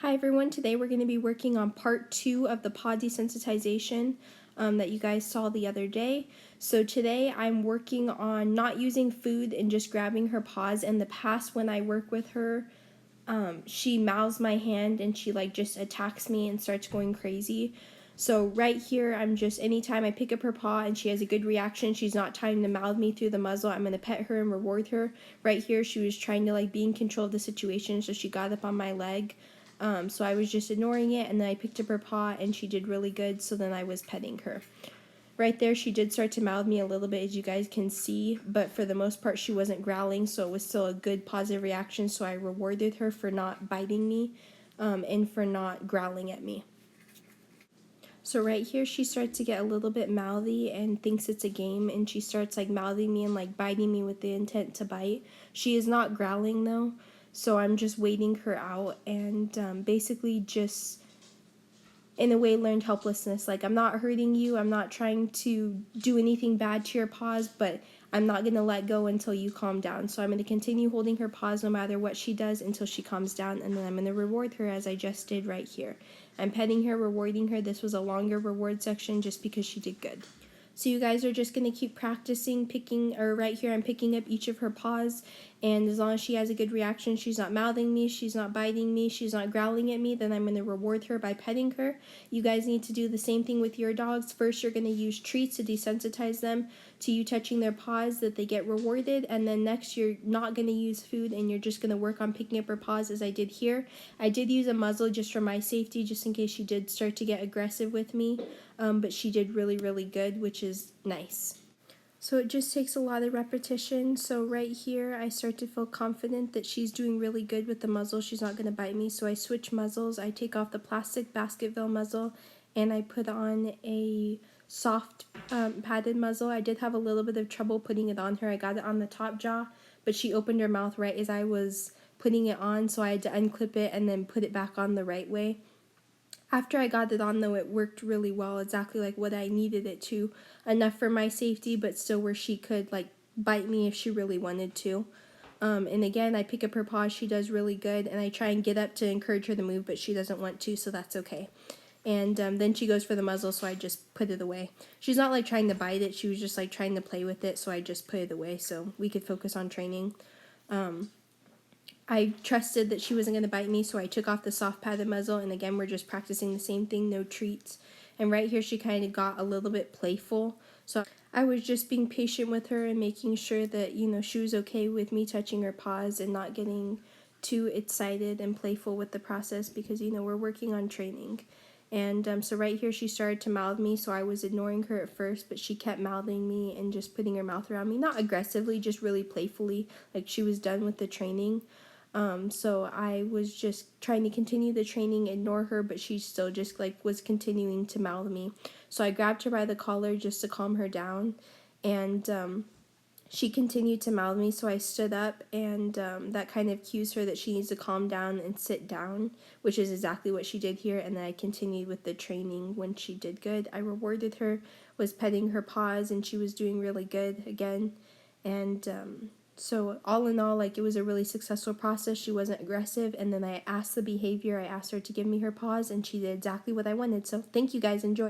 Hi everyone, today we're going to be working on part 2 of the paw desensitization that you guys saw the other day. So today I'm working on not using food and just grabbing her paws. In the past when I work with her, she mouths my hand and she just attacks me and starts going crazy. So right here, anytime I pick up her paw and she has a good reaction, she's not trying to mouth me through the muzzle, I'm going to pet her and reward her. Right here, she was trying to be in control of the situation, so she got up on my leg. So I was just ignoring it, and then I picked up her paw and she did really good, so then I was petting her. Right there, she did start to mouth me a little bit, as you guys can see, but for the most part, she wasn't growling, so it was still a good positive reaction, so I rewarded her for not biting me and for not growling at me. So right here, she starts to get a little bit mouthy and thinks it's a game, and she starts mouthing me and biting me with the intent to bite. She is not growling though, so I'm just waiting her out and basically just in a way learned helplessness. I'm not hurting you, I'm not trying to do anything bad to your paws, but I'm not going to let go until you calm down. So I'm going to continue holding her paws no matter what she does until she calms down, and then I'm going to reward her as I just did right here. I'm petting her, rewarding her. This was a longer reward section just because she did good. So you guys are just going to keep practicing right here I'm picking up each of her paws, and as long as she has a good reaction, she's not mouthing me, she's not biting me, she's not growling at me, then I'm going to reward her by petting her. You guys need to do the same thing with your dogs. First, you're going to use treats to desensitize them to you touching their paws, that they get rewarded, and then next you're not going to use food and you're just going to work on picking up her paws as I did here. I did use a muzzle just for my safety, just in case she did start to get aggressive with me, but she did really good, which is nice. So it just takes a lot of repetition. So right here, I start to feel confident that she's doing really good with the muzzle. She's not going to bite me. So I switch muzzles. I take off the plastic Basketville muzzle and I put on a soft padded muzzle. I did have a little bit of trouble putting it on her. I got it on the top jaw, but she opened her mouth right as I was putting it on, so I had to unclip it and then put it back on the right way. After I got it on though, it worked really well, exactly like what I needed it to. Enough for my safety, but still where she could bite me if she really wanted to. And again, I pick up her paws, she does really good, and I try and get up to encourage her to move, but she doesn't want to, so that's okay. And then she goes for the muzzle, so I just put it away. She's not trying to bite it, she was just trying to play with it, so I just put it away so we could focus on training. I trusted that she wasn't going to bite me, so I took off the soft padded muzzle, and again, we're just practicing the same thing, no treats. And right here, she kind of got a little bit playful, so I was just being patient with her and making sure that, she was okay with me touching her paws and not getting too excited and playful with the process because, we're working on training. And so right here, she started to mouth me, so I was ignoring her at first, but she kept mouthing me and just putting her mouth around me, not aggressively, just really playfully, like she was done with the training. So I was just trying to continue the training, ignore her, but she still just was continuing to mouth me. So I grabbed her by the collar just to calm her down, and she continued to mouth me, so I stood up, and that kind of cues her that she needs to calm down and sit down, which is exactly what she did here, and then I continued with the training when she did good. I rewarded her, was petting her paws, and she was doing really good again, and so all in all, it was a really successful process. She wasn't aggressive, and then I asked the behavior. I asked her to give me her paws, and she did exactly what I wanted. So thank you guys. Enjoy.